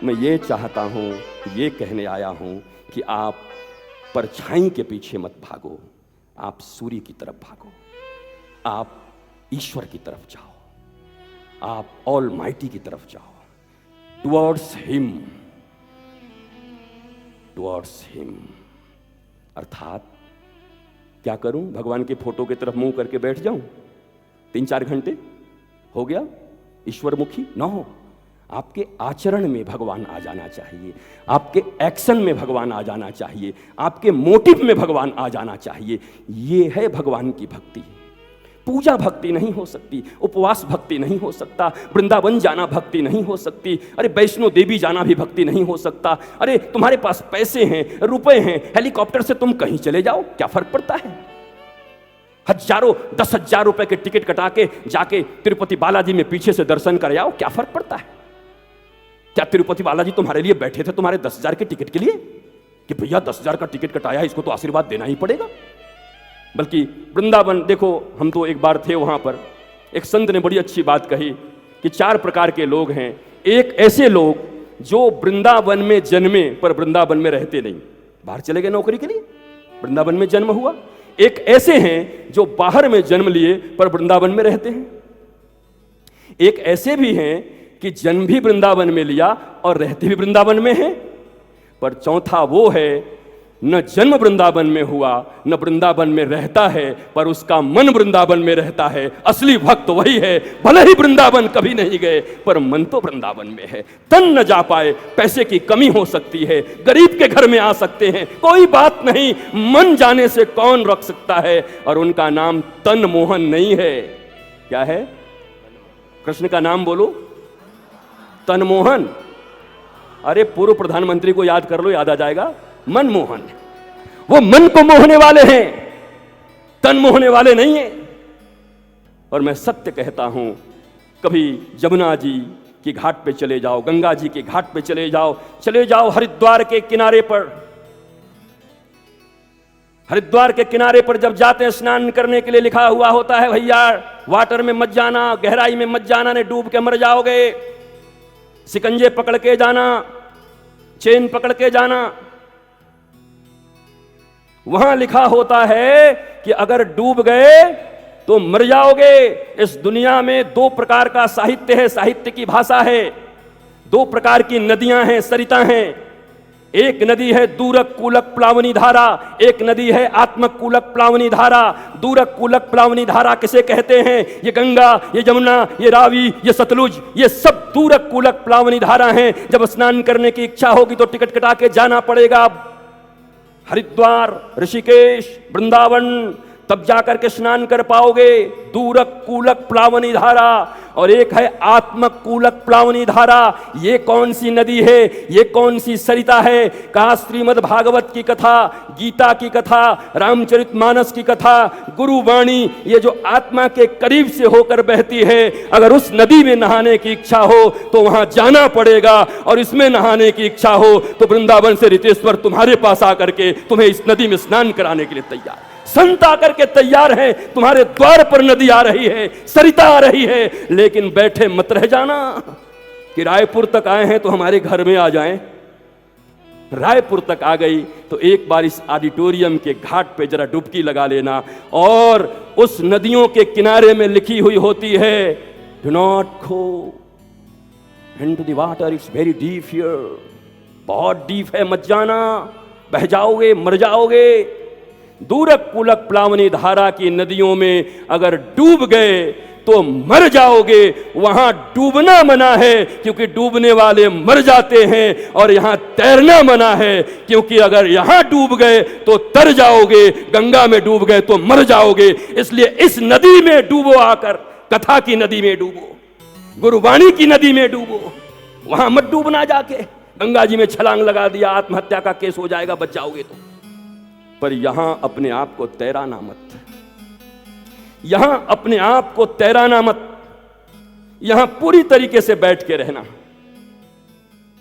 मैं ये चाहता हूँ, ये कहने आया हूँ कि आप परछाई के पीछे मत भागो, आप सूर्य की तरफ भागो, आप ईश्वर की तरफ जाओ, आप ऑलमाइटी की तरफ जाओ, टुवर्ड्स हिम। अर्थात क्या करूं? भगवान के फोटो की तरफ मुंह करके बैठ जाऊं 3-4 घंटे? हो गया ईश्वर मुखी? न हो। आपके आचरण में भगवान आ जाना चाहिए, आपके एक्शन में भगवान आ जाना चाहिए, आपके मोटिव में भगवान आ जाना चाहिए। ये है भगवान की भक्ति। पूजा भक्ति नहीं हो सकती, उपवास भक्ति नहीं हो सकता, वृंदावन जाना भक्ति नहीं हो सकती, अरे वैष्णो देवी जाना भी भक्ति नहीं हो सकता। अरे तुम्हारे पास पैसे हैं, रुपए हैं, हेलीकॉप्टर से तुम कहीं चले जाओ, क्या फर्क पड़ता है? हजारों 10,000 रुपए के टिकट कटा के जाके तिरुपति बालाजी में पीछे से दर्शन कर आओ, क्या फर्क पड़ता है? क्या तिरुपति बालाजी तुम्हारे लिए बैठे थे तुम्हारे 10,000 के टिकट के लिए कि भैया 10,000 का टिकट कटाया, इसको तो आशीर्वाद देना ही पड़ेगा? बल्कि वृंदावन देखो, हम तो एक बार थे वहां पर, एक संत ने बड़ी अच्छी बात कही कि 4 प्रकार के लोग हैं। एक ऐसे लोग जो वृंदावन में जन्मे पर वृंदावन में रहते नहीं, बाहर चले गए नौकरी के लिए, वृंदावन में जन्म हुआ। एक ऐसे हैं जो बाहर में जन्म लिए पर वृंदावन में रहते हैं। एक ऐसे भी हैं कि जन्म भी वृंदावन में लिया और रहते भी वृंदावन में हैं। पर चौथा वो है, न जन्म वृंदावन में हुआ, न वृंदावन में रहता है, पर उसका मन वृंदावन में रहता है। असली भक्त वही है, भले ही वृंदावन कभी नहीं गए पर मन तो वृंदावन में है। तन न जा पाए, पैसे की कमी हो सकती है, गरीब के घर में आ सकते हैं, कोई बात नहीं, मन जाने से कौन रोक सकता है? और उनका नाम तन मोहन नहीं है। क्या है? कृष्ण का नाम बोलो, तन मोहन। अरे पूर्व प्रधानमंत्री को याद कर लो, याद आ जाएगा, मनमोहन। वो मन को मोहने वाले हैं, तन मोहने वाले नहीं है। और मैं सत्य कहता हूं, कभी जमुना जी की घाट पे चले जाओ, गंगा जी के घाट पे चले जाओ हरिद्वार के किनारे पर। हरिद्वार के किनारे पर जब जाते हैं स्नान करने के लिए, लिखा हुआ होता है भैया वाटर में मत जाना, गहराई में मत जाना, ने डूब के मर जाओगे। सिकंजे पकड़ के जाना, चेन पकड़ के जाना। वहां लिखा होता है कि अगर डूब गए तो मर जाओगे। इस दुनिया में 2 प्रकार का साहित्य है, साहित्य की भाषा है। 2 प्रकार की नदियां हैं, सरिता हैं। एक नदी है दूरक कूलक प्लावनी धारा, एक नदी है आत्मक कूलक प्लावनी धारा। दूरक कूलक प्लावनी धारा किसे कहते हैं? ये गंगा, ये जमुना, ये रावी, ये सतलुज, ये सब दूरक कूलक प्लावनी धारा हैं। जब स्नान करने की इच्छा होगी तो टिकट कटा के जाना पड़ेगा हरिद्वार, ऋषिकेश, वृंदावन, तब जाकर के स्नान कर पाओगे। दूरक कूलक प्लावनी धारा और एक है आत्मक कूलक प्लावनी धारा। ये कौन सी नदी है, ये कौन सी सरिता है? कहा श्रीमद् भागवत की कथा, गीता की कथा, रामचरितमानस की कथा, गुरुवाणी, ये जो आत्मा के करीब से होकर बहती है, अगर उस नदी में नहाने की इच्छा हो तो वहां जाना पड़ेगा, और इसमें नहाने की इच्छा हो तो वृंदावन से रितेश्वर तुम्हारे पास आकर के तुम्हें इस नदी में स्नान कराने के लिए तैयार, संत आकर के तैयार है। तुम्हारे द्वार पर नदी आ रही है, सरिता आ रही है, लेकिन बैठे मत रह जाना कि रायपुर तक आए हैं तो हमारे घर में आ जाएं। रायपुर तक आ गई तो एक बार इस ऑडिटोरियम के घाट पे जरा डुबकी लगा लेना, और उस नदियों के किनारे में लिखी हुई होती है, do not go into the water, it's very deep here. बहुत डीप है, मत जाना, बह जाओगे, मर जाओगे। दूरक कूलक प्लावनी धारा की नदियों में अगर डूब गए तो मर जाओगे। वहां डूबना मना है क्योंकि डूबने वाले मर जाते हैं, और यहां तैरना मना है क्योंकि अगर यहां डूब गए तो तर जाओगे, गंगा में डूब गए तो मर जाओगे। इसलिए इस नदी में डूबो, आकर कथा की नदी में डूबो, गुरुवाणी की नदी में डूबो। वहां मत डूबना जाके गंगा जी में छलांग लगा दिया, आत्महत्या का केस हो जाएगा, बच जाओगे तो। पर यहां अपने आप को तैराना मत, यहां अपने आप को तैराना मत, यहां पूरी तरीके से बैठ के रहना।